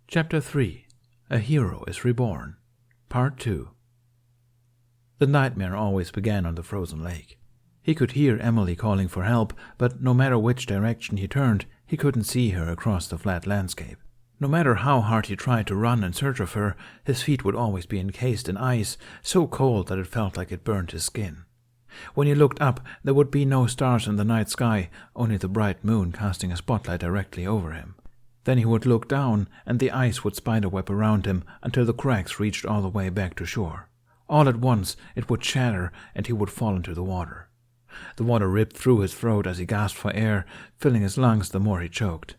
Chapter 3. A Hero is Reborn. Part 2. The nightmare always began on the frozen lake. He could hear Emily calling for help, but no matter which direction he turned, he couldn't see her across the flat landscape. No matter how hard he tried to run in search of her, his feet would always be encased in ice, so cold that it felt like it burned his skin. When he looked up, there would be no stars in the night sky, only the bright moon casting a spotlight directly over him. Then he would look down, and the ice would spiderweb around him until the cracks reached all the way back to shore. All at once it would shatter, and he would fall into the water. The water ripped through his throat as he gasped for air, filling his lungs the more he choked.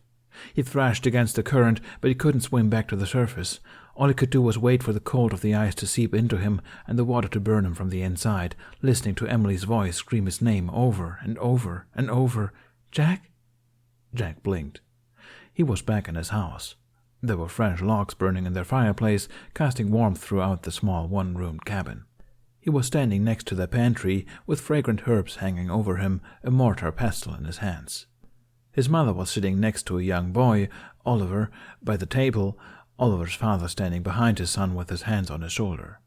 He thrashed against the current, but he couldn't swim back to the surface. All he could do was wait for the cold of the ice to seep into him and the water to burn him from the inside, listening to Emily's voice scream his name over and over and over. "Jack?" Jack blinked. He was back in his house. There were fresh logs burning in their fireplace, casting warmth throughout the small one-roomed cabin. He was standing next to the pantry, with fragrant herbs hanging over him, a mortar pestle in his hands. His mother was sitting next to a young boy, Oliver, by the table, Oliver's father standing behind his son with his hands on his shoulder.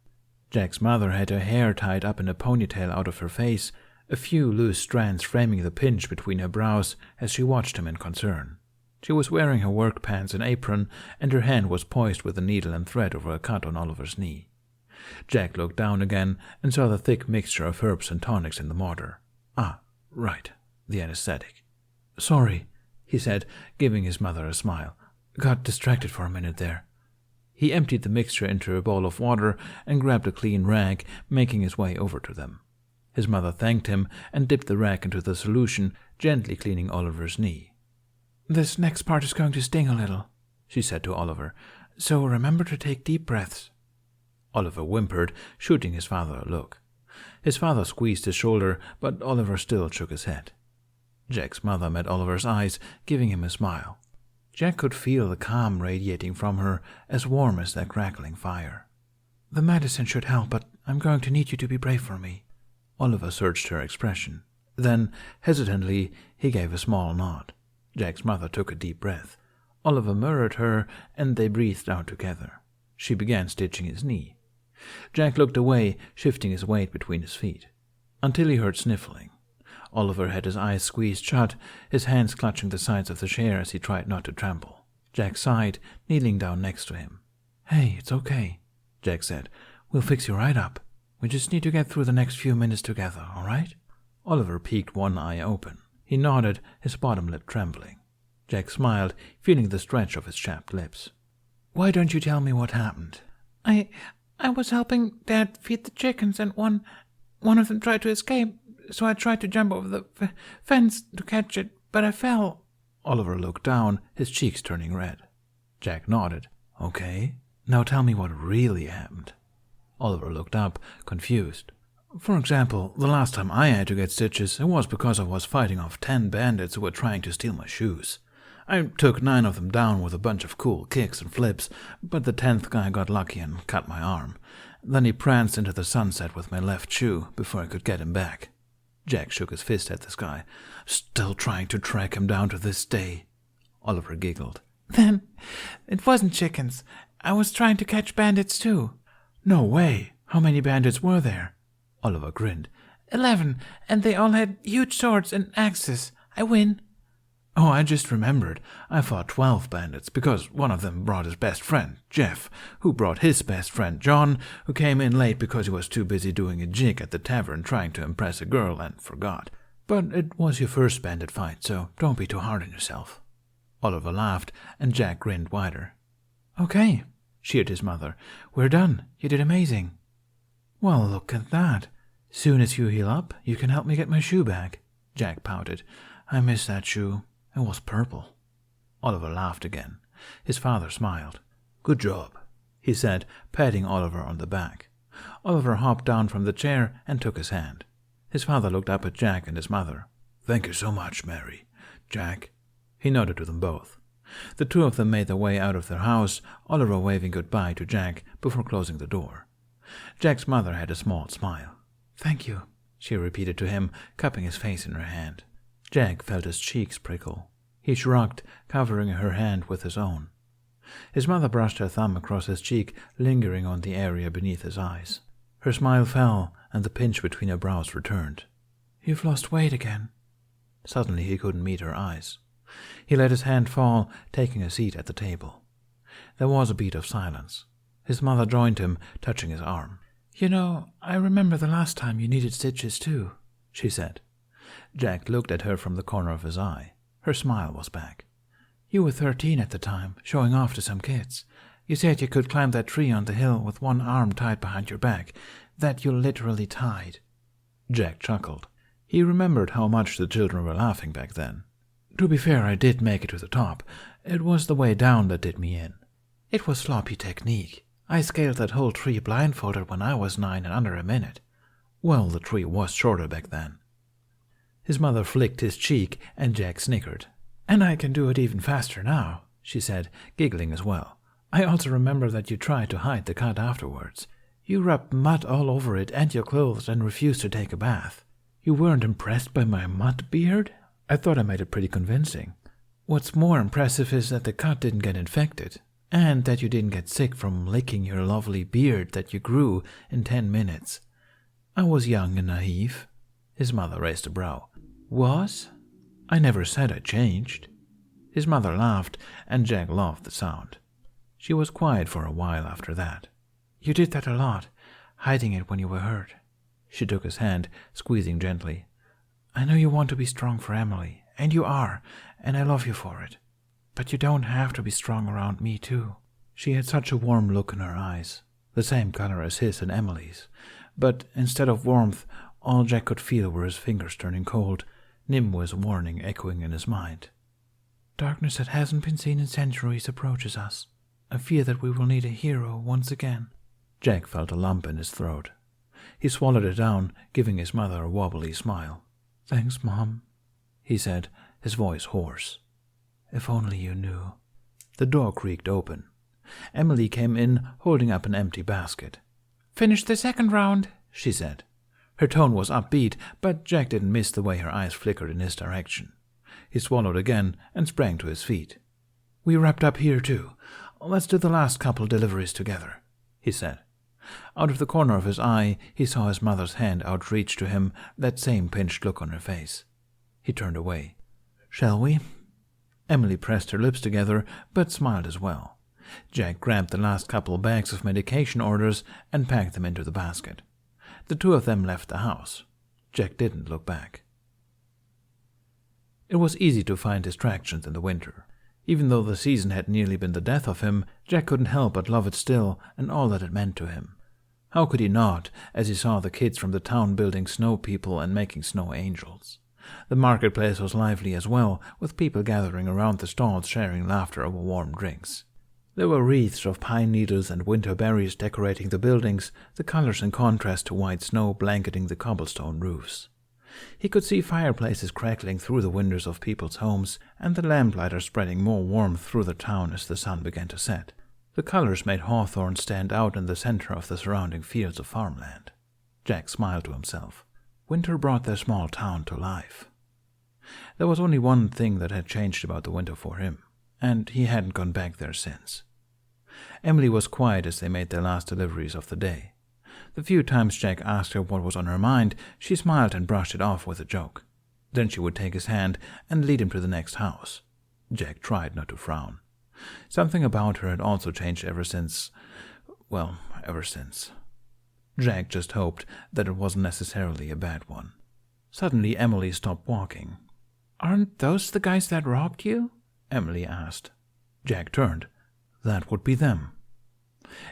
Jack's mother had her hair tied up in a ponytail out of her face, a few loose strands framing the pinch between her brows as she watched him in concern. She was wearing her work pants and apron, and her hand was poised with a needle and thread over a cut on Oliver's knee. Jack looked down again and saw the thick mixture of herbs and tonics in the mortar. Ah, right, the anesthetic. "Sorry," he said, giving his mother a smile. "Got distracted for a minute there." He emptied the mixture into a bowl of water and grabbed a clean rag, making his way over to them. His mother thanked him and dipped the rag into the solution, gently cleaning Oliver's knee. "This next part is going to sting a little," she said to Oliver, "so remember to take deep breaths." Oliver whimpered, shooting his father a look. His father squeezed his shoulder, but Oliver still shook his head. Jack's mother met Oliver's eyes, giving him a smile. Jack could feel the calm radiating from her, as warm as that crackling fire. "The medicine should help, but I'm going to need you to be brave for me." Oliver searched her expression. Then, hesitantly, he gave a small nod. Jack's mother took a deep breath. Oliver mirrored her, and they breathed out together. She began stitching his knee. Jack looked away, shifting his weight between his feet, until he heard sniffling. Oliver had his eyes squeezed shut, his hands clutching the sides of the chair as he tried not to tremble. Jack sighed, kneeling down next to him. "Hey, it's okay," Jack said. "We'll fix you right up. We just need to get through the next few minutes together, all right?" Oliver peeked one eye open. He nodded, his bottom lip trembling. Jack smiled, feeling the stretch of his chapped lips. "Why don't you tell me what happened?" I was helping Dad feed the chickens, and one of them tried to escape, so I tried to jump over the fence to catch it, but I fell." Oliver looked down, his cheeks turning red. Jack nodded. "Okay, now tell me what really happened." Oliver looked up, confused. "For example, the last time I had to get stitches, it was because I was fighting off 10 bandits who were trying to steal my shoes. I took 9 of them down with a bunch of cool kicks and flips, but the 10th guy got lucky and cut my arm. Then he pranced into the sunset with my left shoe before I could get him back." Jack shook his fist at the sky. "Still trying to track him down to this day." Oliver giggled. "Then it wasn't chickens. I was trying to catch bandits too." "No way. How many bandits were there?" Oliver grinned. 11, and they all had huge swords and axes. I win." "Oh, I just remembered. I fought 12 bandits, because one of them brought his best friend, Jeff, who brought his best friend, John, who came in late because he was too busy doing a jig at the tavern trying to impress a girl and forgot. But it was your first bandit fight, so don't be too hard on yourself." Oliver laughed, and Jack grinned wider. "Okay," cheered his mother. "We're done. You did amazing." "Well, look at that. Soon as you heal up, you can help me get my shoe back." Jack pouted. "I miss that shoe. It was purple." Oliver laughed again. His father smiled. "Good job," he said, patting Oliver on the back. Oliver hopped down from the chair and took his hand. His father looked up at Jack and his mother. "Thank you so much, Mary. Jack." He nodded to them both. The two of them made their way out of their house, Oliver waving goodbye to Jack before closing the door. Jack's mother had a small smile. "Thank you," she repeated to him, cupping his face in her hand. Jack felt his cheeks prickle. He shrugged, covering her hand with his own. His mother brushed her thumb across his cheek, lingering on the area beneath his eyes. Her smile fell, and the pinch between her brows returned. "You've lost weight again." Suddenly he couldn't meet her eyes. He let his hand fall, taking a seat at the table. There was a beat of silence. His mother joined him, touching his arm. "You know, I remember the last time you needed stitches too," she said. Jack looked at her from the corner of his eye. Her smile was back. "You were 13 at the time, showing off to some kids. You said you could climb that tree on the hill with one arm tied behind your back, that you literally tied." Jack chuckled. He remembered how much the children were laughing back then. "To be fair, I did make it to the top. It was the way down that did me in. It was sloppy technique. I scaled that whole tree blindfolded when I was 9 in under a minute. Well, the tree was shorter back then." His mother flicked his cheek, and Jack snickered. "And I can do it even faster now," she said, giggling as well. "I also remember that you tried to hide the cut afterwards. You rubbed mud all over it and your clothes and refused to take a bath. You weren't impressed by my mud beard? I thought I made it pretty convincing. What's more impressive is that the cut didn't get infected, and that you didn't get sick from licking your lovely beard that you grew in 10 minutes. I was young and naive." His mother raised a brow. "Was? I never said I changed." His mother laughed, and Jack loved the sound. She was quiet for a while after that. "You did that a lot, hiding it when you were hurt." She took his hand, squeezing gently. "I know you want to be strong for Emily, and you are, and I love you for it. But you don't have to be strong around me, too." She had such a warm look in her eyes, the same color as his and Emily's. But instead of warmth, all Jack could feel were his fingers turning cold, Nimbu's warning echoing in his mind. "Darkness that hasn't been seen in centuries approaches us. I fear that we will need a hero once again." Jack felt a lump in his throat. He swallowed it down, giving his mother a wobbly smile. "Thanks, Mom," he said, his voice hoarse. "If only you knew." The door creaked open. Emily came in, holding up an empty basket. "Finished the second round," she said. Her tone was upbeat, but Jack didn't miss the way her eyes flickered in his direction. He swallowed again and sprang to his feet. "We wrapped up here, too. Let's do the last couple deliveries together," he said. Out of the corner of his eye, he saw his mother's hand outreach to him, that same pinched look on her face. He turned away. "Shall we?" Emily pressed her lips together, but smiled as well. Jack grabbed the last couple bags of medication orders and packed them into the basket. The two of them left the house. Jack didn't look back. It was easy to find distractions in the winter. Even though the season had nearly been the death of him, Jack couldn't help but love it still and all that it meant to him. How could he not, as he saw the kids from the town building snow people and making snow angels? The marketplace was lively as well, with people gathering around the stalls sharing laughter over warm drinks. There were wreaths of pine needles and winter berries decorating the buildings, the colors in contrast to white snow blanketing the cobblestone roofs. He could see fireplaces crackling through the windows of people's homes, and the lamplighter spreading more warmth through the town as the sun began to set. The colors made hawthorn stand out in the center of the surrounding fields of farmland. Jack smiled to himself. Winter brought their small town to life. There was only one thing that had changed about the winter for him, and he hadn't gone back there since. Emily was quiet as they made their last deliveries of the day. The few times Jack asked her what was on her mind, she smiled and brushed it off with a joke. Then she would take his hand and lead him to the next house. Jack tried not to frown. Something about her had also changed ever since. Jack just hoped that it wasn't necessarily a bad one. Suddenly Emily stopped walking. "Aren't those the guys that robbed you?" Emily asked. Jack turned. That would be them.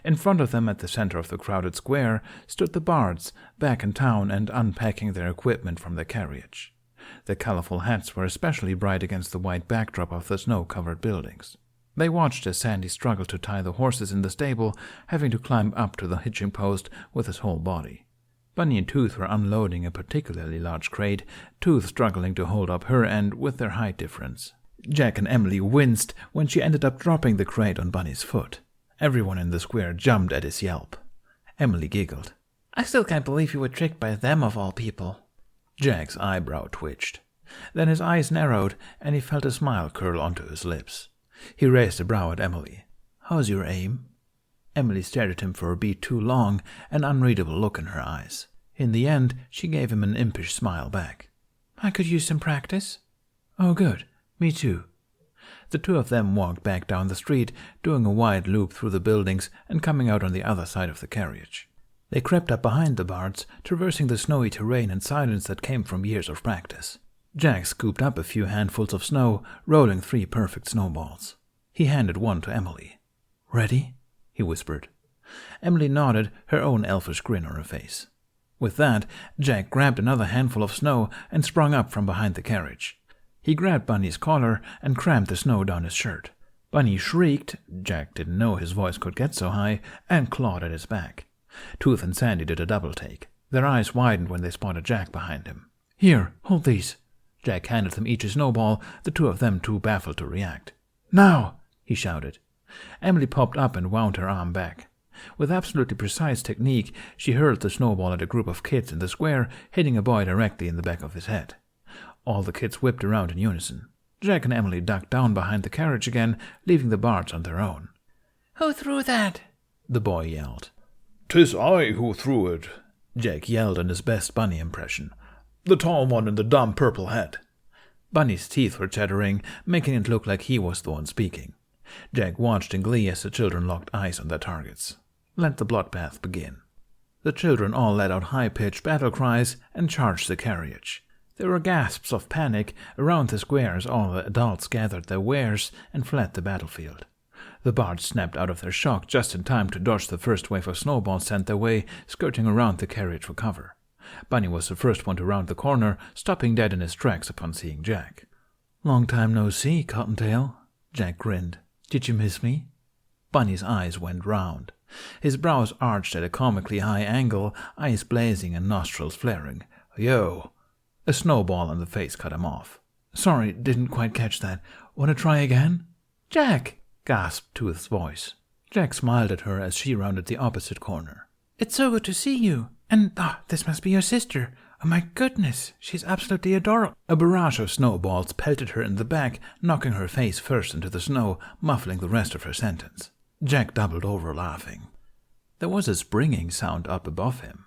In front of them, at the center of the crowded square, stood the Bards, back in town and unpacking their equipment from the carriage. Their colorful hats were especially bright against the white backdrop of the snow-covered buildings. They watched as Sandy struggled to tie the horses in the stable, having to climb up to the hitching post with his whole body. Bunny and Tooth were unloading a particularly large crate, Tooth struggling to hold up her end with their height difference. Jack and Emily winced when she ended up dropping the crate on Bunny's foot. Everyone in the square jumped at his yelp. Emily giggled. "I still can't believe you were tricked by them of all people." Jack's eyebrow twitched. Then his eyes narrowed, and he felt a smile curl onto his lips. He raised a brow at Emily. How's your aim?" Emily stared at him for a beat too long, an unreadable look in her eyes. In the end, she gave him an impish smile back. "I could use some practice." "Oh, good. Me too." The two of them walked back down the street, doing a wide loop through the buildings and coming out on the other side of the carriage. They crept up behind the Bards, traversing the snowy terrain in silence that came from years of practice. Jack scooped up a few handfuls of snow, rolling 3 perfect snowballs. He handed one to Emily. "Ready?" he whispered. Emily nodded, her own elfish grin on her face. With that, Jack grabbed another handful of snow and sprung up from behind the carriage. He grabbed Bunny's collar and crammed the snow down his shirt. Bunny shrieked, Jack didn't know his voice could get so high, and clawed at his back. Tooth and Sandy did a double take. Their eyes widened when they spotted Jack behind him. "Here, hold these." Jack handed them each a snowball, the two of them too baffled to react. "Now!" he shouted. Emily popped up and wound her arm back. With absolutely precise technique, she hurled the snowball at a group of kids in the square, hitting a boy directly in the back of his head. All the kids whipped around in unison. Jack and Emily ducked down behind the carriage again, leaving the Bards on their own. "Who threw that?" the boy yelled. "'Tis I who threw it," Jack yelled in his best Bunny impression. "The tall one in the dumb purple hat." Bunny's teeth were chattering, making it look like he was the one speaking. Jack watched in glee as the children locked eyes on their targets. Let the bloodbath begin. The children all let out high-pitched battle cries and charged the carriage. There were gasps of panic around the square as all the adults gathered their wares and fled the battlefield. The Bards snapped out of their shock just in time to dodge the first wave of snowballs sent their way, skirting around the carriage for cover. Bunny was the first one to round the corner, stopping dead in his tracks upon seeing Jack. "Long time no see, Cottontail," Jack grinned. "Did you miss me?" Bunny's eyes went round. His brows arched at a comically high angle, eyes blazing and nostrils flaring. "Yo!" A snowball on the face cut him off. "Sorry, didn't quite catch that. Want to try again?" "Jack!" gasped Tooth's voice. Jack smiled at her as she rounded the opposite corner. "It's so good to see you. And, this must be your sister. Oh my goodness, she's absolutely adorable." A barrage of snowballs pelted her in the back, knocking her face first into the snow, muffling the rest of her sentence. Jack doubled over, laughing. There was a springing sound up above him.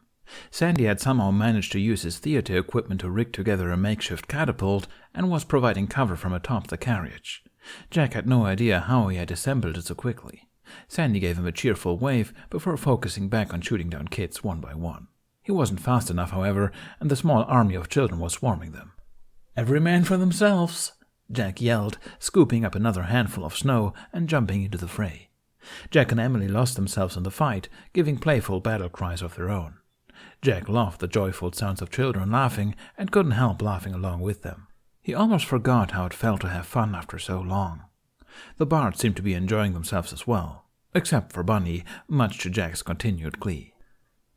Sandy had somehow managed to use his theater equipment to rig together a makeshift catapult and was providing cover from atop the carriage. Jack had no idea how he had assembled it so quickly. Sandy gave him a cheerful wave before focusing back on shooting down kids one by one. He wasn't fast enough, however, and the small army of children was swarming them. "Every man for themselves," Jack yelled, scooping up another handful of snow and jumping into the fray. Jack and Emily lost themselves in the fight, giving playful battle cries of their own. Jack loved the joyful sounds of children laughing and couldn't help laughing along with them. He almost forgot how it felt to have fun after so long. The Bards seemed to be enjoying themselves as well, except for Bunny, much to Jack's continued glee.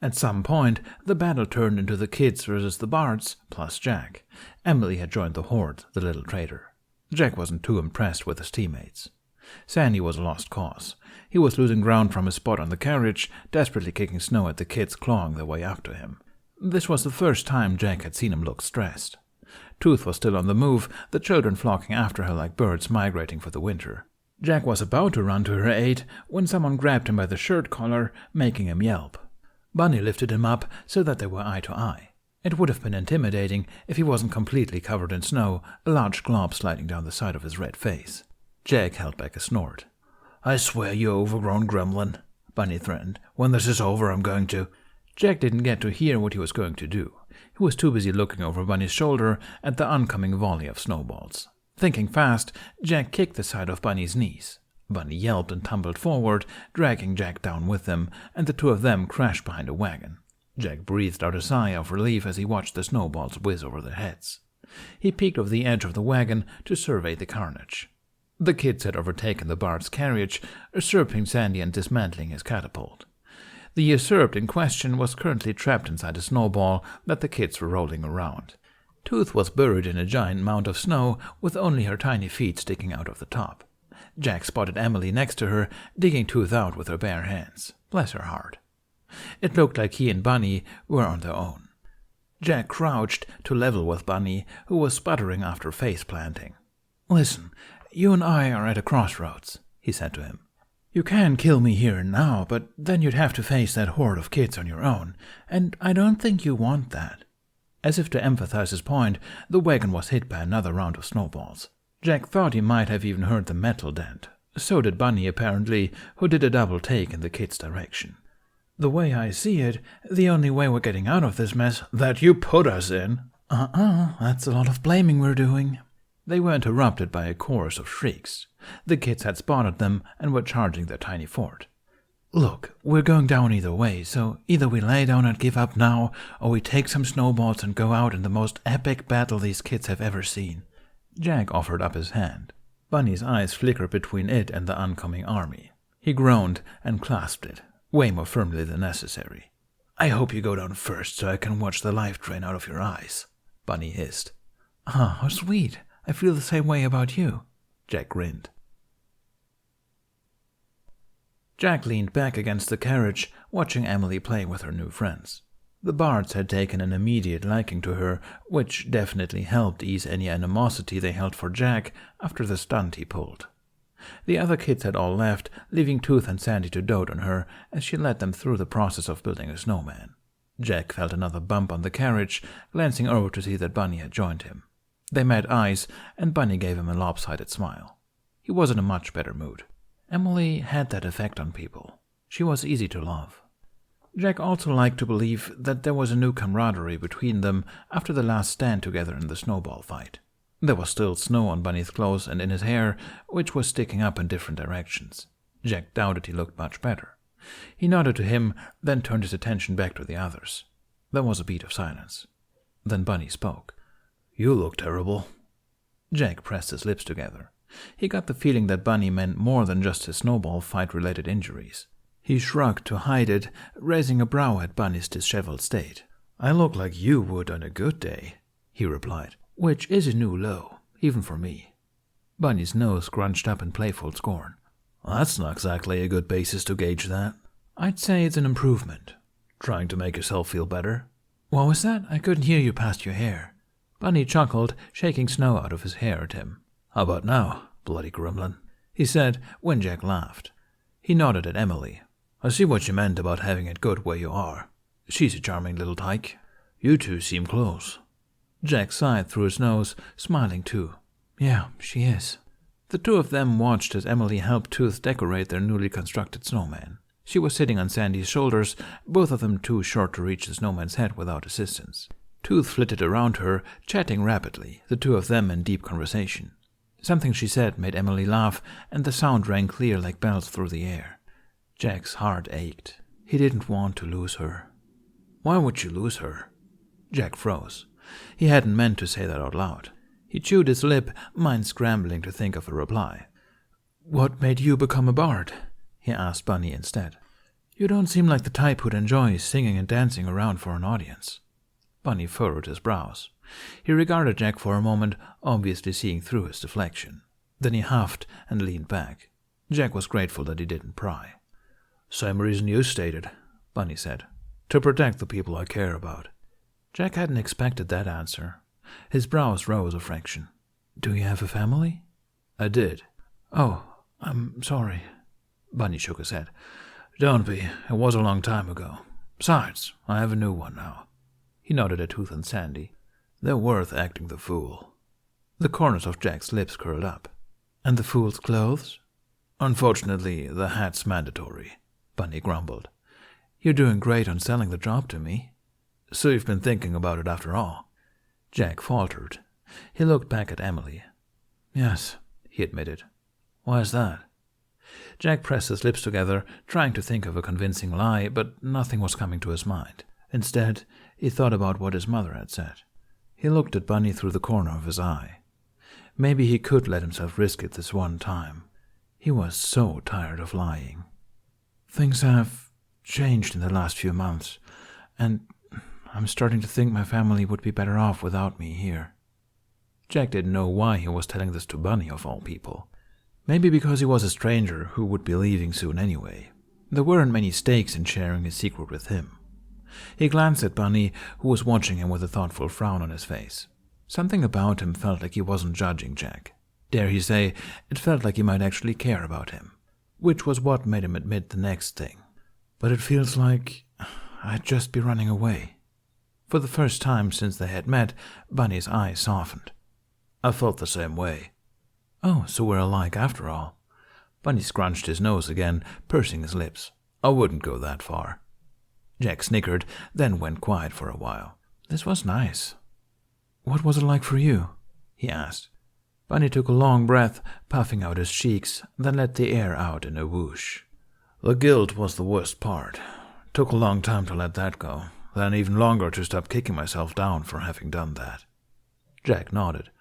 At some point, the battle turned into the kids versus the Bards, plus Jack. Emily had joined the horde, the little traitor. Jack wasn't too impressed with his teammates. Sandy was a lost cause. He was losing ground from his spot on the carriage, desperately kicking snow at the kids clawing their way up to him. This was the first time Jack had seen him look stressed. Tooth was still on the move, the children flocking after her like birds migrating for the winter. Jack was about to run to her aid when someone grabbed him by the shirt collar, making him yelp. Bunny lifted him up so that they were eye to eye. It would have been intimidating if he wasn't completely covered in snow, a large glob sliding down the side of his red face. Jack held back a snort. "I swear, you overgrown gremlin," Bunny threatened. "When this is over, I'm going to—" Jack didn't get to hear what he was going to do. He was too busy looking over Bunny's shoulder at the oncoming volley of snowballs. Thinking fast, Jack kicked the side of Bunny's knees. Bunny yelped and tumbled forward, dragging Jack down with him, and the two of them crashed behind a wagon. Jack breathed out a sigh of relief as he watched the snowballs whiz over their heads. He peeked over the edge of the wagon to survey the carnage. The kids had overtaken the Bard's carriage, usurping Sandy and dismantling his catapult. The usurped in question was currently trapped inside a snowball that the kids were rolling around. Tooth was buried in a giant mound of snow with only her tiny feet sticking out of the top. Jack spotted Emily next to her, digging Tooth out with her bare hands. Bless her heart. It looked like he and Bunny were on their own. Jack crouched to level with Bunny, who was sputtering after face planting. "Listen, you and I are at a crossroads," he said to him. You can kill me here and now, but then you'd have to face that horde of kids on your own, and I don't think you want that." As if to emphasize his point, the wagon was hit by another round of snowballs. Jack thought he might have even heard the metal dent. So did Bunny, apparently, who did a double take in the kid's direction. "The way I see it, the only way we're getting out of this mess that you put us in." That's a lot of blaming we're doing." They were interrupted by a chorus of shrieks. The kids had spotted them and were charging their tiny fort. "Look, we're going down either way, so either we lay down and give up now, or we take some snowballs and go out in the most epic battle these kids have ever seen." Jack offered up his hand. Bunny's eyes flickered between it and the oncoming army. He groaned and clasped it, way more firmly than necessary. "I hope you go down first so I can watch the life drain out of your eyes," Bunny hissed. How sweet. I feel the same way about you." Jack grinned. Jack leaned back against the carriage, watching Emily play with her new friends. The Bards had taken an immediate liking to her, which definitely helped ease any animosity they held for Jack after the stunt he pulled. The other kids had all left, leaving Tooth and Sandy to dote on her as she led them through the process of building a snowman. Jack felt another bump on the carriage, glancing over to see that Bunny had joined him. They met eyes, and Bunny gave him a lopsided smile. He was in a much better mood. Emily had that effect on people. She was easy to love. Jack also liked to believe that there was a new camaraderie between them after the last stand together in the snowball fight. There was still snow on Bunny's clothes and in his hair, which was sticking up in different directions. Jack doubted he looked much better. He nodded to him, then turned his attention back to the others. There was a beat of silence. Then Bunny spoke. "You look terrible." Jack pressed his lips together. He got the feeling that Bunny meant more than just his snowball fight-related injuries. He shrugged to hide it, raising a brow at Bunny's disheveled state. "I look like you would on a good day," he replied. "Which is a new low, even for me." Bunny's nose scrunched up in playful scorn. "That's not exactly a good basis to gauge that." "I'd say it's an improvement." "Trying to make yourself feel better?" "What was that? I couldn't hear you past your hair." Bunny chuckled, shaking snow out of his hair at him. "How about now, bloody gremlin?" he said when Jack laughed. He nodded at Emily. "I see what you meant about having it good where you are. She's a charming little tyke. You two seem close." Jack sighed through his nose, smiling too. "Yeah, she is." The two of them watched as Emily helped Tooth decorate their newly constructed snowman. She was sitting on Sandy's shoulders, both of them too short to reach the snowman's head without assistance. Tooth flitted around her, chatting rapidly, the two of them in deep conversation. Something she said made Emily laugh, and the sound rang clear like bells through the air. Jack's heart ached. He didn't want to lose her. "Why would you lose her?" Jack froze. He hadn't meant to say that out loud. He chewed his lip, mind scrambling to think of a reply. "What made you become a bard?" he asked Bunny instead. "You don't seem like the type who'd enjoy singing and dancing around for an audience." Bunny furrowed his brows. He regarded Jack for a moment, obviously seeing through his deflection. Then he huffed and leaned back. Jack was grateful that he didn't pry. "Same reason you stated," Bunny said. "To protect the people I care about." Jack hadn't expected that answer. His brows rose a fraction. "Do you have a family?" "I did." "Oh, I'm sorry." Bunny shook his head. "Don't be. It was a long time ago. Besides, I have a new one now." He nodded at Tooth and Sandy. "They're worth acting the fool." The corners of Jack's lips curled up. "And the fool's clothes?" "Unfortunately, the hat's mandatory," Bunny grumbled. "You're doing great on selling the job to me." "So you've been thinking about it after all?" Jack faltered. He looked back at Emily. "Yes," he admitted. "Why's that?" Jack pressed his lips together, trying to think of a convincing lie, but nothing was coming to his mind. Instead, he thought about what his mother had said. He looked at Bunny through the corner of his eye. Maybe he could let himself risk it this one time. He was so tired of lying. "Things have changed in the last few months, and I'm starting to think my family would be better off without me here." Jack didn't know why he was telling this to Bunny, of all people. Maybe because he was a stranger who would be leaving soon anyway. There weren't many stakes in sharing his secret with him. He glanced at Bunny, who was watching him with a thoughtful frown on his face. Something about him felt like he wasn't judging Jack. Dare he say, it felt like he might actually care about him. which was what made him admit the next thing. But it feels like I'd just be running away. For the first time since they had met, Bunny's eyes softened. I felt the same way. Oh, so we're alike after all. Bunny scrunched his nose again, pursing his lips. I wouldn't go that far. Jack snickered, then went quiet for a while. This was nice. What was it like for you? He asked. Bunny took a long breath, puffing out his cheeks, then let the air out in a whoosh. The guilt was the worst part. Took a long time to let that go, then even longer to stop kicking myself down for having done that. Jack nodded.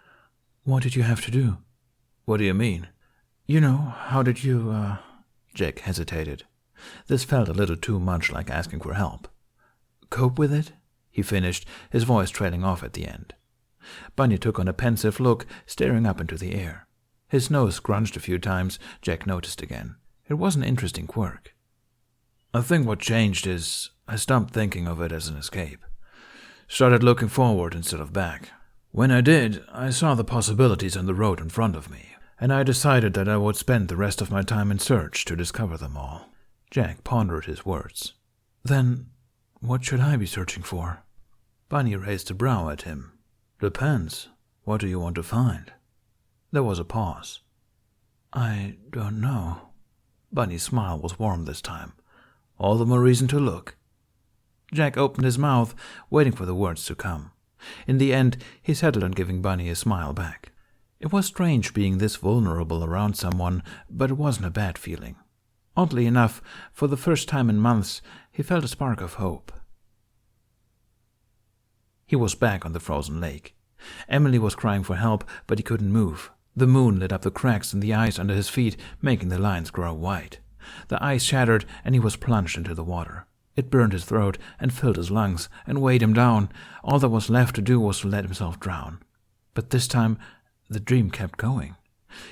What did you have to do? What do you mean? You know, how did you, Jack hesitated. This felt a little too much like asking for help. Cope with it? He finished, his voice trailing off at the end. Bunny took on a pensive look, staring up into the air. His nose scrunched a few times, Jack noticed again. It was an interesting quirk. I think what changed is I stopped thinking of it as an escape. Started looking forward instead of back. When I did, I saw the possibilities on the road in front of me, and I decided that I would spend the rest of my time in search to discover them all. Jack pondered his words. Then, what should I be searching for? Bunny raised a brow at him. Depends. What do you want to find? There was a pause. I don't know. Bunny's smile was warm this time. All the more reason to look. Jack opened his mouth, waiting for the words to come. In the end, he settled on giving Bunny a smile back. It was strange being this vulnerable around someone, but it wasn't a bad feeling. Oddly enough, for the first time in months, he felt a spark of hope. He was back on the frozen lake. Emily was crying for help, but he couldn't move. The moon lit up the cracks in the ice under his feet, making the lines grow white. The ice shattered, and he was plunged into the water. It burned his throat and filled his lungs and weighed him down. All that was left to do was to let himself drown. But this time, the dream kept going.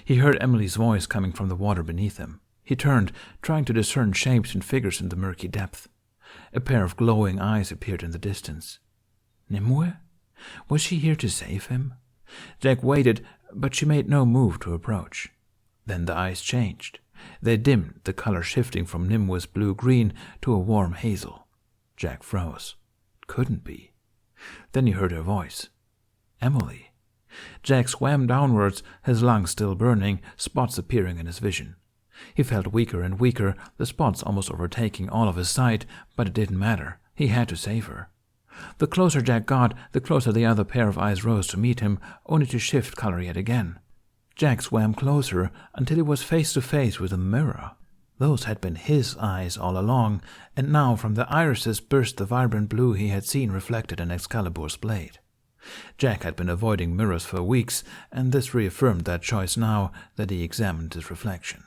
He heard Emily's voice coming from the water beneath him. He turned, trying to discern shapes and figures in the murky depth. A pair of glowing eyes appeared in the distance. Nimue? Was she here to save him? Jack waited, but she made no move to approach. Then the eyes changed. They dimmed, the color shifting from Nimue's blue-green to a warm hazel. Jack froze. It couldn't be. Then he heard her voice. Emily. Jack swam downwards, his lungs still burning, spots appearing in his vision. He felt weaker and weaker, the spots almost overtaking all of his sight, but it didn't matter. He had to save her. The closer Jack got, the closer the other pair of eyes rose to meet him, only to shift color yet again. Jack swam closer until he was face to face with a mirror. Those had been his eyes all along, and now from the irises burst the vibrant blue he had seen reflected in Excalibur's blade. Jack had been avoiding mirrors for weeks, and this reaffirmed that choice now that he examined his reflection.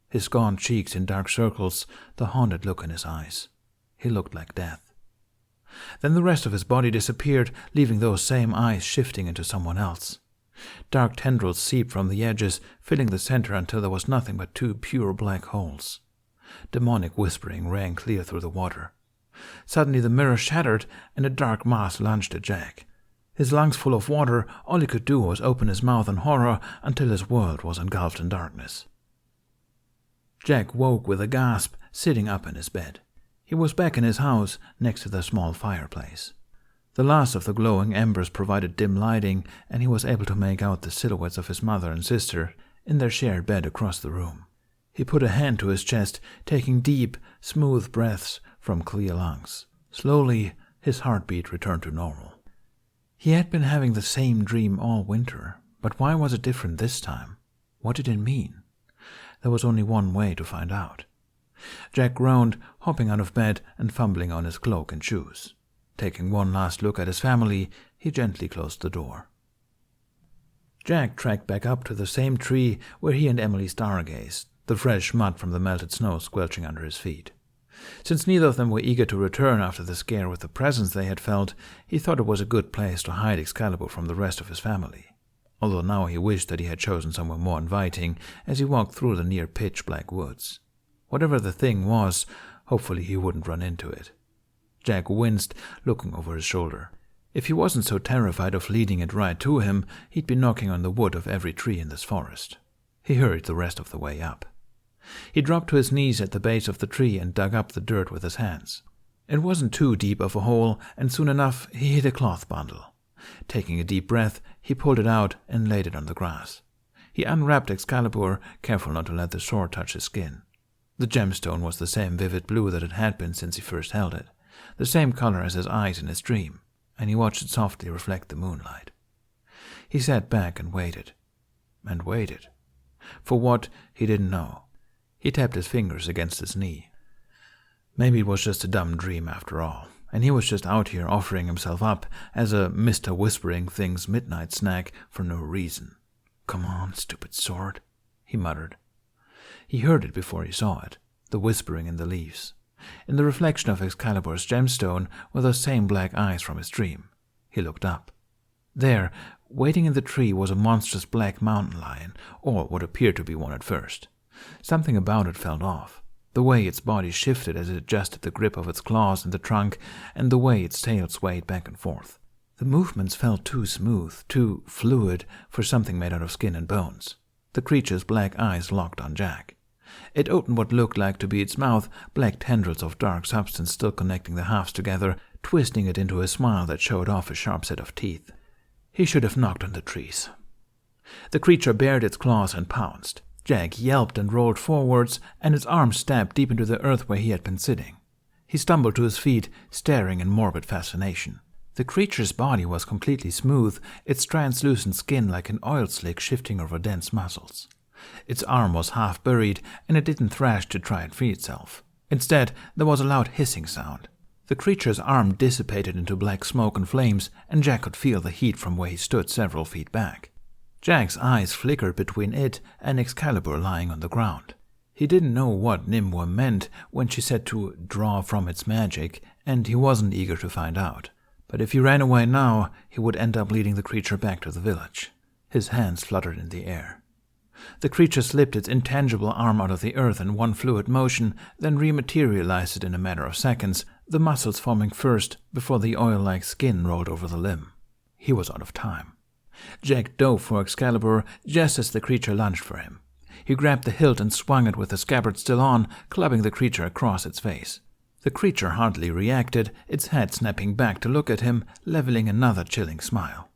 His gaunt cheeks in dark circles, the haunted look in his eyes. He looked like death. Then the rest of his body disappeared, leaving those same eyes shifting into someone else. Dark tendrils seeped from the edges, filling the center until there was nothing but two pure black holes. Demonic whispering rang clear through the water. Suddenly the mirror shattered, and a dark mass lunged at Jack. His lungs full of water, all he could do was open his mouth in horror until his world was engulfed in darkness. Jack woke with a gasp, sitting up in his bed. He was back in his house, next to the small fireplace. The last of the glowing embers provided dim lighting, and he was able to make out the silhouettes of his mother and sister in their shared bed across the room. He put a hand to his chest, taking deep, smooth breaths from clear lungs. Slowly, his heartbeat returned to normal. He had been having the same dream all winter, but why was it different this time? What did it mean? There was only one way to find out. Jack groaned, hopping out of bed and fumbling on his cloak and shoes. Taking one last look at his family, he gently closed the door. Jack trekked back up to the same tree where he and Emily stargazed, the fresh mud from the melted snow squelching under his feet. Since neither of them were eager to return after the scare with the presence they had felt, he thought it was a good place to hide Excalibur from the rest of his family. Although now he wished that he had chosen somewhere more inviting as he walked through the near pitch-black woods. Whatever the thing was, hopefully he wouldn't run into it. Jack winced, looking over his shoulder. If he wasn't so terrified of leading it right to him, he'd be knocking on the wood of every tree in this forest. He hurried the rest of the way up. He dropped to his knees at the base of the tree and dug up the dirt with his hands. It wasn't too deep of a hole, and soon enough he hit a cloth bundle. Taking a deep breath, he pulled it out and laid it on the grass. He unwrapped Excalibur, careful not to let the sword touch his skin. The gemstone was the same vivid blue that it had been since he first held it, the same color as his eyes in his dream, and he watched it softly reflect the moonlight. He sat back and waited. And waited. For what, he didn't know. He tapped his fingers against his knee. Maybe it was just a dumb dream after all, and he was just out here offering himself up as a Mr. Whispering Things midnight snack for no reason. "Come on, stupid sword," he muttered. He heard it before he saw it, the whispering in the leaves. In the reflection of Excalibur's gemstone were those same black eyes from his dream. He looked up. There, waiting in the tree, was a monstrous black mountain lion, or what appeared to be one at first. Something about it felt off. The way its body shifted as it adjusted the grip of its claws in the trunk, and the way its tail swayed back and forth. The movements felt too smooth, too fluid for something made out of skin and bones. The creature's black eyes locked on Jack. It opened what looked like to be its mouth, black tendrils of dark substance still connecting the halves together, twisting it into a smile that showed off a sharp set of teeth. He should have knocked on the trees. The creature bared its claws and pounced. Jack yelped and rolled forwards, and his arms stabbed deep into the earth where he had been sitting. He stumbled to his feet, staring in morbid fascination. The creature's body was completely smooth, its translucent skin like an oil slick shifting over dense muscles. Its arm was half buried, and it didn't thrash to try and free itself. Instead, there was a loud hissing sound. The creature's arm dissipated into black smoke and flames, and Jack could feel the heat from where he stood several feet back. Jack's eyes flickered between it and Excalibur lying on the ground. He didn't know what Nimue meant when she said to draw from its magic, and he wasn't eager to find out. But if he ran away now, he would end up leading the creature back to the village. His hands fluttered in the air. The creature slipped its intangible arm out of the earth in one fluid motion, then rematerialized it in a matter of seconds, the muscles forming first before the oil-like skin rolled over the limb. He was out of time. Jack dove for Excalibur just as the creature lunged for him. He grabbed the hilt and swung it with the scabbard still on, clubbing the creature across its face. The creature hardly reacted, its head snapping back to look at him, leveling another chilling smile.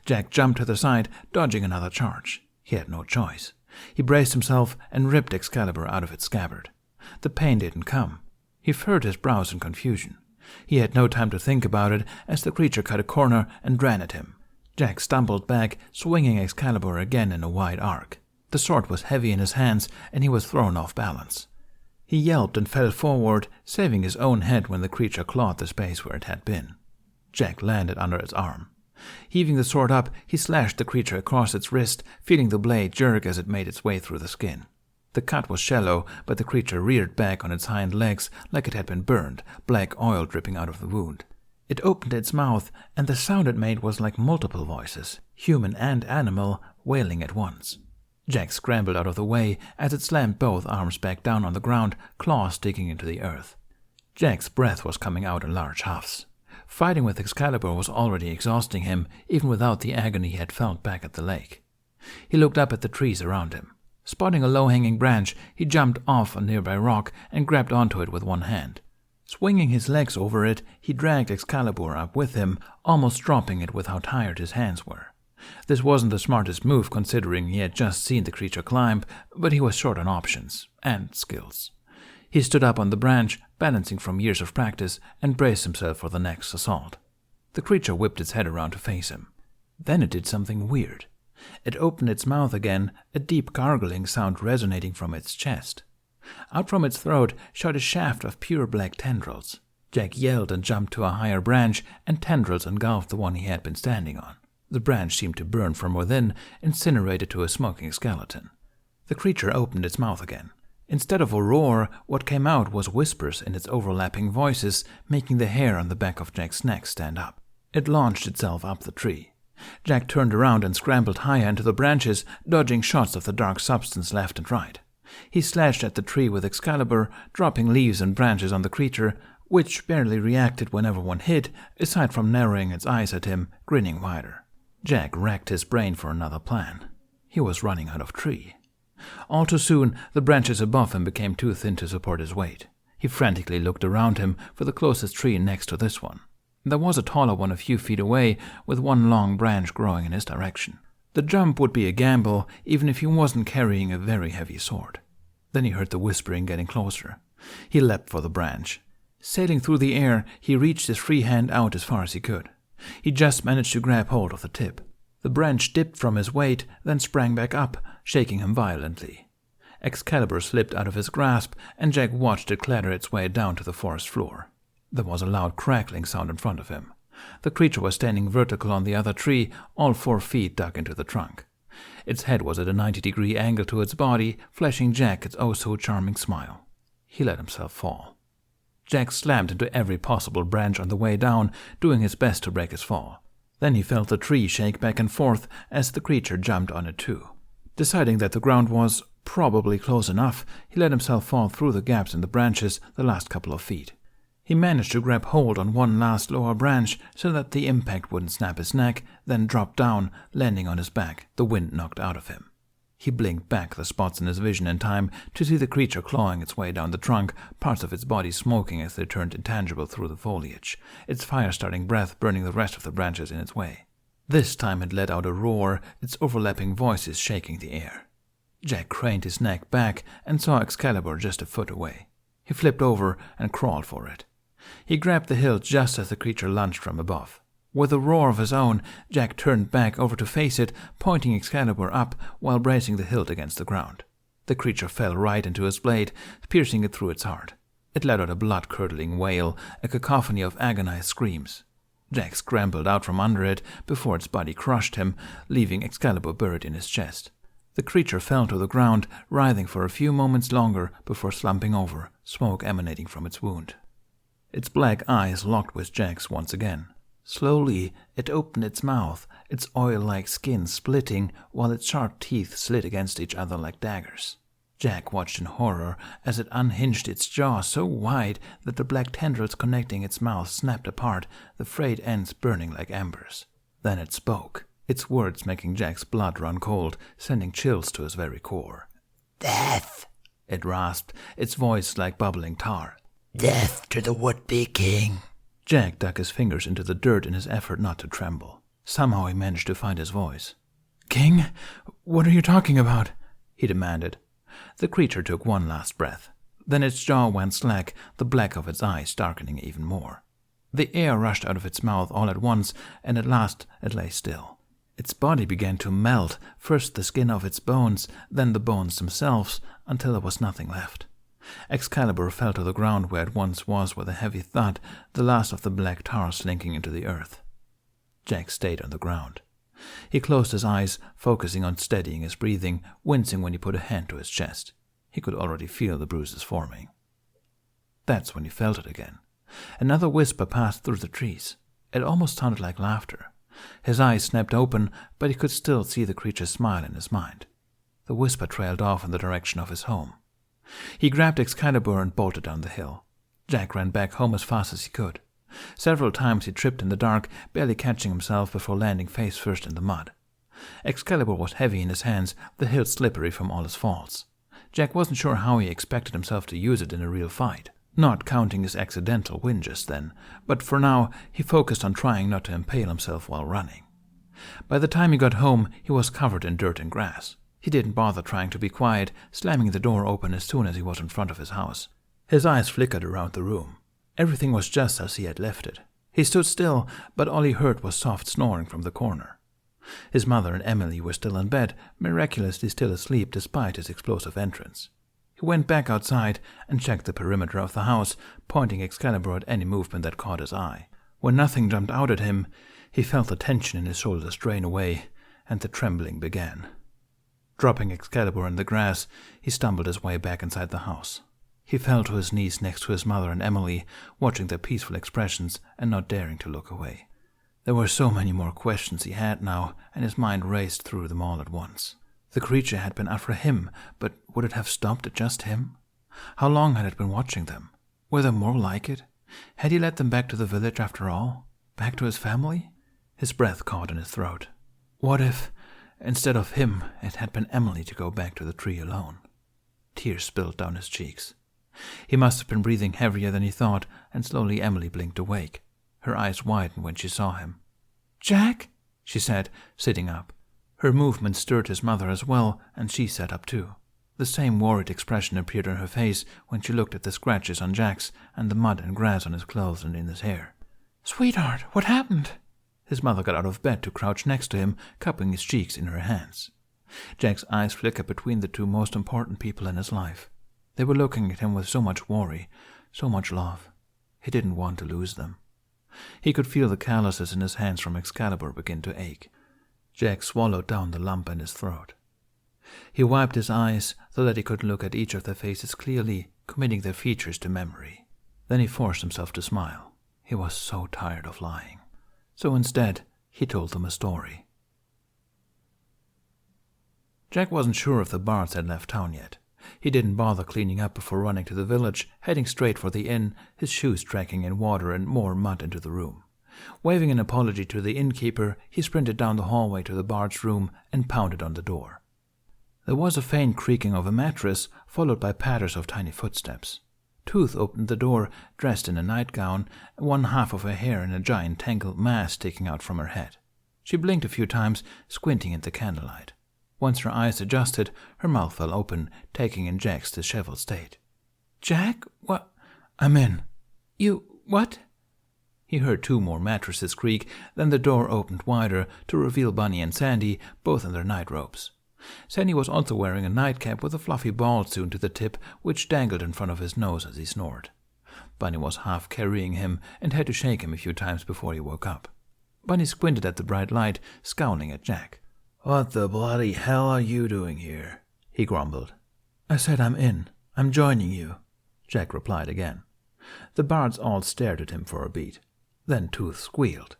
Jack jumped to the side, dodging another charge. He had no choice. He braced himself and ripped Excalibur out of its scabbard. The pain didn't come. He furrowed his brows in confusion. He had no time to think about it as the creature cut a corner and ran at him. Jack stumbled back, swinging Excalibur again in a wide arc. The sword was heavy in his hands, and he was thrown off balance. He yelped and fell forward, saving his own head when the creature clawed the space where it had been. Jack landed under its arm. Heaving the sword up, he slashed the creature across its wrist, feeling the blade jerk as it made its way through the skin. The cut was shallow, but the creature reared back on its hind legs like it had been burned, black oil dripping out of the wound. It opened its mouth, and the sound it made was like multiple voices, human and animal, wailing at once. Jack scrambled out of the way as it slammed both arms back down on the ground, claws digging into the earth. Jack's breath was coming out in large huffs. Fighting with Excalibur was already exhausting him, even without the agony he had felt back at the lake. He looked up at the trees around him. Spotting a low-hanging branch, he jumped off a nearby rock and grabbed onto it with one hand. Swinging his legs over it, he dragged Excalibur up with him, almost dropping it with how tired his hands were. This wasn't the smartest move considering he had just seen the creature climb, but he was short on options and skills. He stood up on the branch, balancing from years of practice, and braced himself for the next assault. The creature whipped its head around to face him. Then it did something weird. It opened its mouth again, a deep gargling sound resonating from its chest. Out from its throat shot a shaft of pure black tendrils. Jack yelled and jumped to a higher branch, and tendrils engulfed the one he had been standing on. The branch seemed to burn from within, incinerated to a smoking skeleton. The creature opened its mouth again. Instead of a roar, what came out was whispers in its overlapping voices, making the hair on the back of Jack's neck stand up. It launched itself up the tree. Jack turned around and scrambled higher into the branches, dodging shots of the dark substance left and right. He slashed at the tree with Excalibur, dropping leaves and branches on the creature, which barely reacted whenever one hit, aside from narrowing its eyes at him, grinning wider. Jack racked his brain for another plan. He was running out of tree. All too soon, the branches above him became too thin to support his weight. He frantically looked around him for the closest tree next to this one. There was a taller one a few feet away, with one long branch growing in his direction. The jump would be a gamble, even if he wasn't carrying a very heavy sword. Then he heard the whispering getting closer. He leapt for the branch. Sailing through the air, he reached his free hand out as far as he could. He just managed to grab hold of the tip. The branch dipped from his weight, then sprang back up, shaking him violently. Excalibur slipped out of his grasp, and Jack watched it clatter its way down to the forest floor. There was a loud crackling sound in front of him. The creature was standing vertical on the other tree, all 4 feet dug into the trunk. Its head was at a 90-degree angle to its body, flashing Jack its oh-so-charming smile. He let himself fall. Jack slammed into every possible branch on the way down, doing his best to break his fall. Then he felt the tree shake back and forth as the creature jumped on it too. Deciding that the ground was probably close enough, he let himself fall through the gaps in the branches the last couple of feet. He managed to grab hold on one last lower branch so that the impact wouldn't snap his neck, then dropped down, landing on his back, the wind knocked out of him. He blinked back the spots in his vision in time to see the creature clawing its way down the trunk, parts of its body smoking as they turned intangible through the foliage, its fire-starting breath burning the rest of the branches in its way. This time it let out a roar, its overlapping voices shaking the air. Jack craned his neck back and saw Excalibur just a foot away. He flipped over and crawled for it. He grabbed the hilt just as the creature lunged from above. With a roar of his own, Jack turned back over to face it, pointing Excalibur up while bracing the hilt against the ground. The creature fell right into his blade, piercing it through its heart. It let out a blood-curdling wail, a cacophony of agonized screams. Jack scrambled out from under it before its body crushed him, leaving Excalibur buried in his chest. The creature fell to the ground, writhing for a few moments longer before slumping over, smoke emanating from its wound. Its black eyes locked with Jack's once again. Slowly, it opened its mouth, its oil-like skin splitting while its sharp teeth slid against each other like daggers. Jack watched in horror as it unhinged its jaw so wide that the black tendrils connecting its mouth snapped apart, the frayed ends burning like embers. Then it spoke, its words making Jack's blood run cold, sending chills to his very core. "Death," it rasped, its voice like bubbling tar. "Death to the would-be king." Jack dug his fingers into the dirt in his effort not to tremble. Somehow he managed to find his voice. "King? What are you talking about?" he demanded. The creature took one last breath. Then its jaw went slack, the black of its eyes darkening even more. The air rushed out of its mouth all at once, and at last it lay still. Its body began to melt, first the skin of its bones, then the bones themselves, until there was nothing left. Excalibur fell to the ground where it once was with a heavy thud, the last of the black tar slinking into the earth. Jack stayed on the ground. He closed his eyes, focusing on steadying his breathing, wincing when he put a hand to his chest. He could already feel the bruises forming. That's when he felt it again. Another whisper passed through the trees. It almost sounded like laughter. His eyes snapped open, but he could still see the creature's smile in his mind. The whisper trailed off in the direction of his home. He grabbed Excalibur and bolted down the hill. Jack ran back home as fast as he could. Several times he tripped in the dark, barely catching himself before landing face first in the mud. Excalibur was heavy in his hands, the hilt slippery from all his falls. Jack wasn't sure how he expected himself to use it in a real fight, not counting his accidental win just then, but for now he focused on trying not to impale himself while running. By the time he got home, he was covered in dirt and grass. He didn't bother trying to be quiet, slamming the door open as soon as he was in front of his house. His eyes flickered around the room. Everything was just as he had left it. He stood still, but all he heard was soft snoring from the corner. His mother and Emily were still in bed, miraculously still asleep despite his explosive entrance. He went back outside and checked the perimeter of the house, pointing Excalibur at any movement that caught his eye. When nothing jumped out at him, he felt the tension in his shoulders drain away, and the trembling began. Dropping Excalibur in the grass, he stumbled his way back inside the house. He fell to his knees next to his mother and Emily, watching their peaceful expressions and not daring to look away. There were so many more questions he had now, and his mind raced through them all at once. The creature had been after him, but would it have stopped at just him? How long had it been watching them? Were there more like it? Had he led them back to the village after all? Back to his family? His breath caught in his throat. What if instead of him, it had been Emily to go back to the tree alone. Tears spilled down his cheeks. He must have been breathing heavier than he thought, and slowly Emily blinked awake. Her eyes widened when she saw him. "Jack?" she said, sitting up. Her movement stirred his mother as well, and she sat up too. The same worried expression appeared on her face when she looked at the scratches on Jack's and the mud and grass on his clothes and in his hair. "Sweetheart, what happened?" His mother got out of bed to crouch next to him, cupping his cheeks in her hands. Jack's eyes flickered between the two most important people in his life. They were looking at him with so much worry, so much love. He didn't want to lose them. He could feel the calluses in his hands from Excalibur begin to ache. Jack swallowed down the lump in his throat. He wiped his eyes so that he could look at each of their faces clearly, committing their features to memory. Then he forced himself to smile. He was so tired of lying. So instead, he told them a story. Jack wasn't sure if the Bards had left town yet. He didn't bother cleaning up before running to the village, heading straight for the inn, his shoes tracking in water and more mud into the room. Waving an apology to the innkeeper, he sprinted down the hallway to the Bard's room and pounded on the door. There was a faint creaking of a mattress, followed by patters of tiny footsteps. Tooth opened the door, dressed in a nightgown, one half of her hair in a giant tangled mass sticking out from her head. She blinked a few times, squinting at the candlelight. Once her eyes adjusted, her mouth fell open, taking in Jack's disheveled state. "Jack? What? I'm in." "You... what?" He heard two more mattresses creak, then the door opened wider to reveal Bunny and Sandy, both in their nightrobes. Sandy was also wearing a nightcap with a fluffy ball sewn to the tip, which dangled in front of his nose as he snored. Bunny was half carrying him and had to shake him a few times before he woke up. Bunny squinted at the bright light, scowling at Jack. "What the bloody hell are you doing here?" he grumbled. "I said I'm in. I'm joining you," Jack replied again. The Bards all stared at him for a beat. Then Tooth squealed.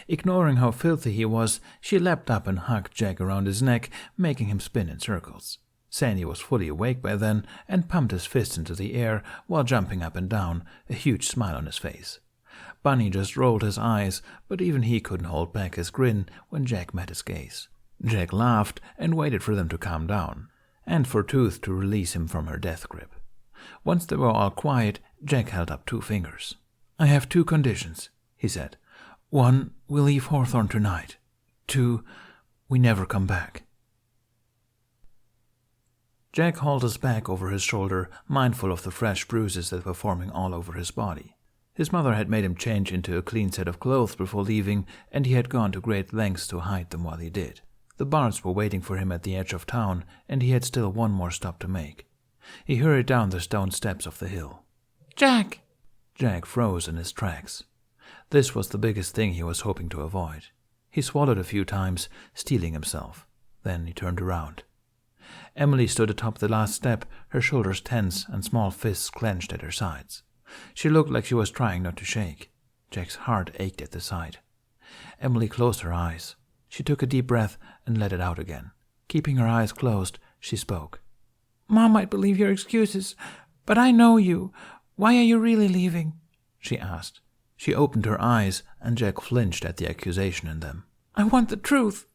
Ignoring how filthy he was, she leapt up and hugged Jack around his neck, making him spin in circles. Sandy was fully awake by then and pumped his fists into the air while jumping up and down, a huge smile on his face. Bunny just rolled his eyes, but even he couldn't hold back his grin when Jack met his gaze. Jack laughed and waited for them to calm down, and for Tooth to release him from her death grip. Once they were all quiet, Jack held up 2 fingers. "I have 2 conditions," he said. 1, we leave Hawthorne tonight. 2, we never come back. Jack hauled his bag over his shoulder, mindful of the fresh bruises that were forming all over his body. His mother had made him change into a clean set of clothes before leaving, and he had gone to great lengths to hide them while he did. The Bards were waiting for him at the edge of town, and he had still one more stop to make. He hurried down the stone steps of the hill. "Jack!" Jack froze in his tracks. This was the biggest thing he was hoping to avoid. He swallowed a few times, steeling himself. Then he turned around. Emily stood atop the last step, her shoulders tense and small fists clenched at her sides. She looked like she was trying not to shake. Jack's heart ached at the sight. Emily closed her eyes. She took a deep breath and let it out again. Keeping her eyes closed, she spoke. "Mom might believe your excuses, but I know you. Why are you really leaving?" she asked. She opened her eyes, and Jack flinched at the accusation in them. "I want the truth."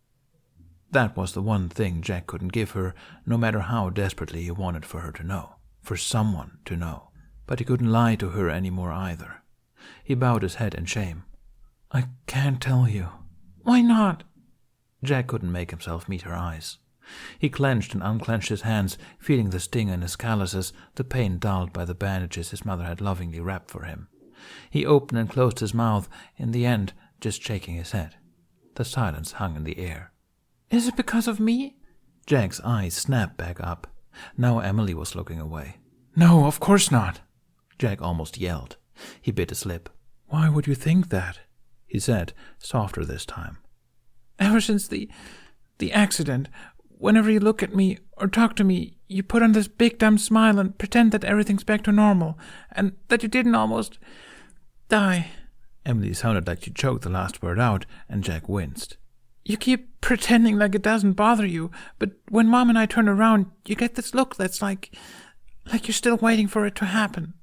That was the one thing Jack couldn't give her, no matter how desperately he wanted for her to know, for someone to know. But he couldn't lie to her anymore either. He bowed his head in shame. "I can't tell you." "Why not?" Jack couldn't make himself meet her eyes. He clenched and unclenched his hands, feeling the sting in his calluses, the pain dulled by the bandages his mother had lovingly wrapped for him. He opened and closed his mouth, in the end just shaking his head. The silence hung in the air. "Is it because of me?" Jack's eyes snapped back up. Now Emily was looking away. "No, of course not," Jack almost yelled. He bit his lip. "Why would you think that?" he said, softer this time. "Ever since the accident, whenever you look at me or talk to me, you put on this big dumb smile and pretend that everything's back to normal, and that you didn't almost die." Emily sounded like she choked the last word out, and Jack winced. "You keep pretending like it doesn't bother you, but when Mom and I turn around, you get this look that's like you're still waiting for it to happen."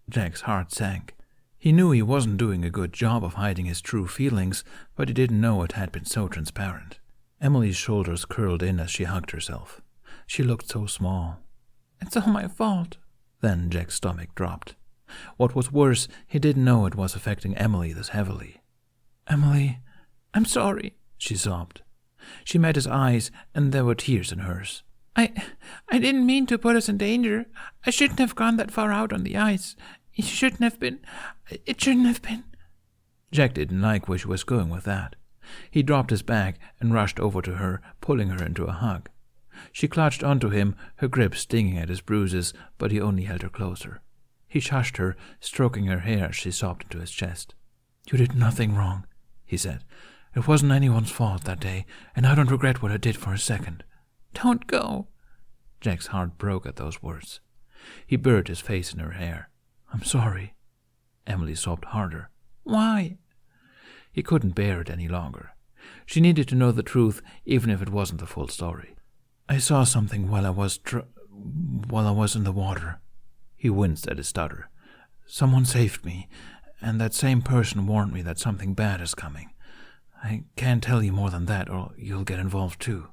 Jack's heart sank. He knew he wasn't doing a good job of hiding his true feelings, but he didn't know it had been so transparent. Emily's shoulders curled in as she hugged herself. She looked so small. It's all my fault. Then Jack's stomach dropped. What was worse, he didn't know it was affecting Emily this heavily. Emily, I'm sorry, she sobbed. She met his eyes, and there were tears in hers. I didn't mean to put us in danger. I shouldn't have gone that far out on the ice. It shouldn't have been. Jack didn't like where she was going with that. He dropped his bag and rushed over to her, pulling her into a hug. She clutched onto him, her grip stinging at his bruises, but he only held her closer. He hushed her, stroking her hair as she sobbed into his chest. You did nothing wrong, he said. It wasn't anyone's fault that day, and I don't regret what I did for a second. Don't go. Jack's heart broke at those words. He buried his face in her hair. I'm sorry. Emily sobbed harder. Why? He couldn't bear it any longer. She needed to know the truth, even if it wasn't the full story. I saw something while I was in the water. He winced at his stutter. Someone saved me, and that same person warned me that something bad is coming. I can't tell you more than that, or you'll get involved too.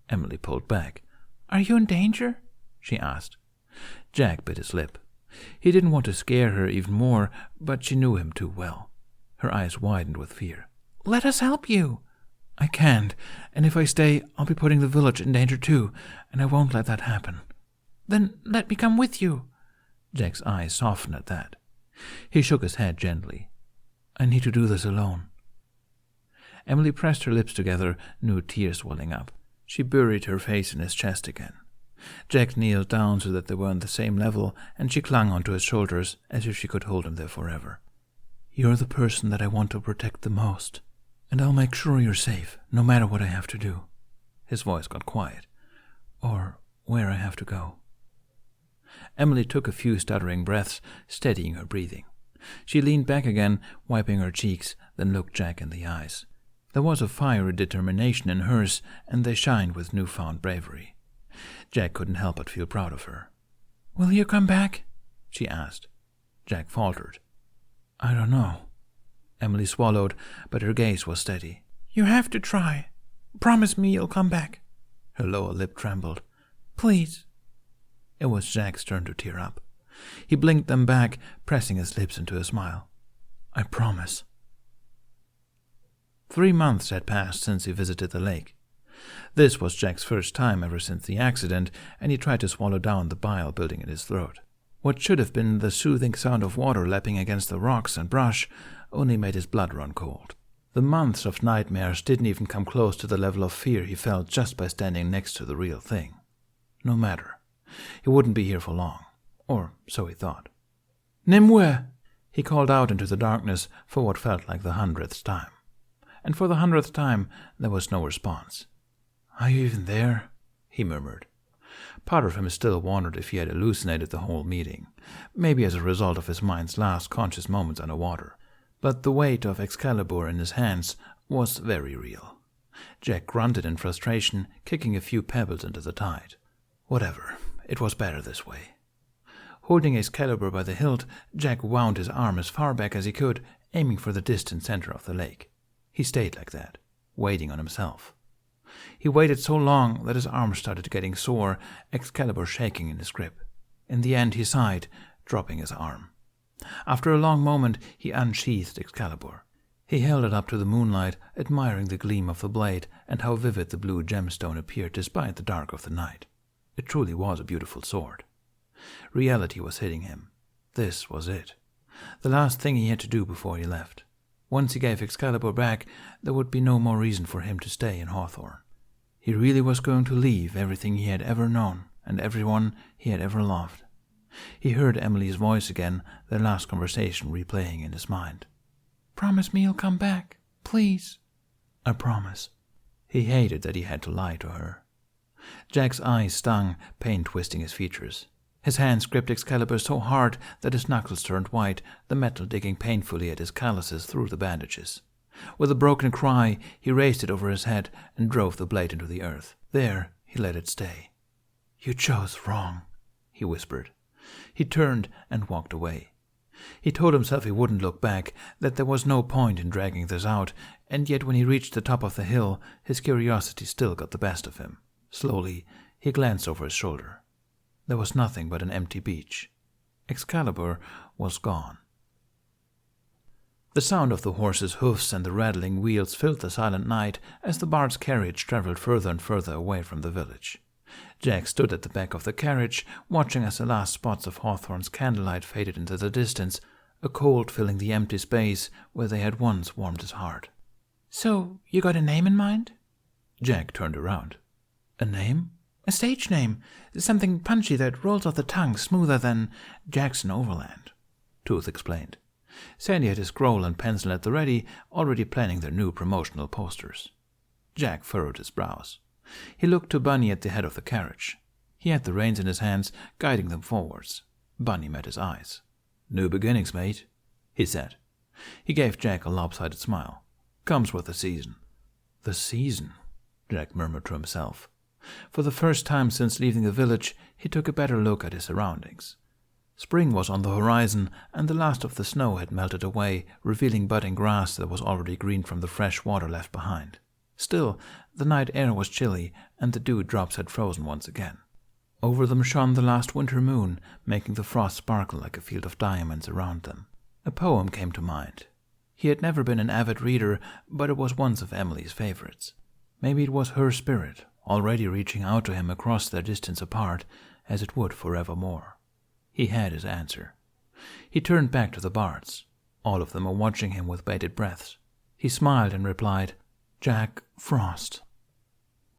Emily pulled back. Are you in danger? She asked. Jack bit his lip. He didn't want to scare her even more, but she knew him too well. Her eyes widened with fear. Let us help you. I can't, and if I stay, I'll be putting the village in danger too, and I won't let that happen. Then let me come with you. Jack's eyes softened at that. He shook his head gently. I need to do this alone. Emily pressed her lips together, new tears welling up. She buried her face in his chest again. Jack kneeled down so that they were on the same level, and she clung onto his shoulders as if she could hold him there forever. You're the person that I want to protect the most, and I'll make sure you're safe, no matter what I have to do. His voice got quiet. Or where I have to go. Emily took a few stuttering breaths, steadying her breathing. She leaned back again, wiping her cheeks, then looked Jack in the eyes. There was a fiery determination in hers, and they shined with newfound bravery. Jack couldn't help but feel proud of her. Will you come back? She asked. Jack faltered. I don't know. Emily swallowed, but her gaze was steady. You have to try. Promise me you'll come back. Her lower lip trembled. Please. It was Jack's turn to tear up. He blinked them back, pressing his lips into a smile. I promise. 3 months had passed since he visited the lake. This was Jack's first time ever since the accident, and he tried to swallow down the bile building in his throat. What should have been the soothing sound of water lapping against the rocks and brush only made his blood run cold. The months of nightmares didn't even come close to the level of fear he felt just by standing next to the real thing. No matter. He wouldn't be here for long. Or so he thought. Nimue! He called out into the darkness for what felt like the 100th time. And for the 100th time, there was no response. Are you even there? He murmured. Part of him still wondered if he had hallucinated the whole meeting, maybe as a result of his mind's last conscious moments underwater. But the weight of Excalibur in his hands was very real. Jack grunted in frustration, kicking a few pebbles into the tide. Whatever, it was better this way. Holding Excalibur by the hilt, Jack wound his arm as far back as he could, aiming for the distant center of the lake. He stayed like that, waiting on himself. He waited so long that his arm started getting sore, Excalibur shaking in his grip. In the end he sighed, dropping his arm. After a long moment he unsheathed Excalibur. He held it up to the moonlight, admiring the gleam of the blade and how vivid the blue gemstone appeared despite the dark of the night. It truly was a beautiful sword. Reality was hitting him. This was it. The last thing he had to do before he left. Once he gave Excalibur back, there would be no more reason for him to stay in Hawthorne. He really was going to leave everything he had ever known and everyone he had ever loved. He heard Emily's voice again, their last conversation replaying in his mind. Promise me you'll come back, please. I promise. He hated that he had to lie to her. Jack's eyes stung, pain twisting his features. His hands gripped Excalibur so hard that his knuckles turned white, the metal digging painfully at his calluses through the bandages. With a broken cry, he raised it over his head and drove the blade into the earth. There, he let it stay. You chose wrong, he whispered. He turned and walked away. He told himself he wouldn't look back, that there was no point in dragging this out, and yet when he reached the top of the hill, his curiosity still got the best of him. Slowly, he glanced over his shoulder. There was nothing but an empty beach. Excalibur was gone. The sound of the horse's hoofs and the rattling wheels filled the silent night as the bard's carriage traveled further and further away from the village. Jack stood at the back of the carriage, watching as the last spots of Hawthorne's candlelight faded into the distance, a cold filling the empty space where they had once warmed his heart. "So, you got a name in mind?" Jack turned around. A name? A stage name. Something punchy that rolls off the tongue smoother than Jackson Overland, Tooth explained. Sandy had his scroll and pencil at the ready, already planning their new promotional posters. Jack furrowed his brows. He looked to Bunny at the head of the carriage. He had the reins in his hands, guiding them forwards. Bunny met his eyes. "New beginnings, mate," he said. He gave Jack a lopsided smile. "Comes with the season." "The season," Jack murmured to himself. For the first time since leaving the village, he took a better look at his surroundings. Spring was on the horizon, and the last of the snow had melted away, revealing budding grass that was already green from the fresh water left behind. Still, the night air was chilly, and the dewdrops had frozen once again. Over them shone the last winter moon, making the frost sparkle like a field of diamonds around them. A poem came to mind. He had never been an avid reader, but it was one of Emily's favorites. Maybe it was her spirit, already reaching out to him across their distance apart, as it would forevermore. He had his answer. He turned back to the bards. All of them were watching him with bated breaths. He smiled and replied, "Jack Frost."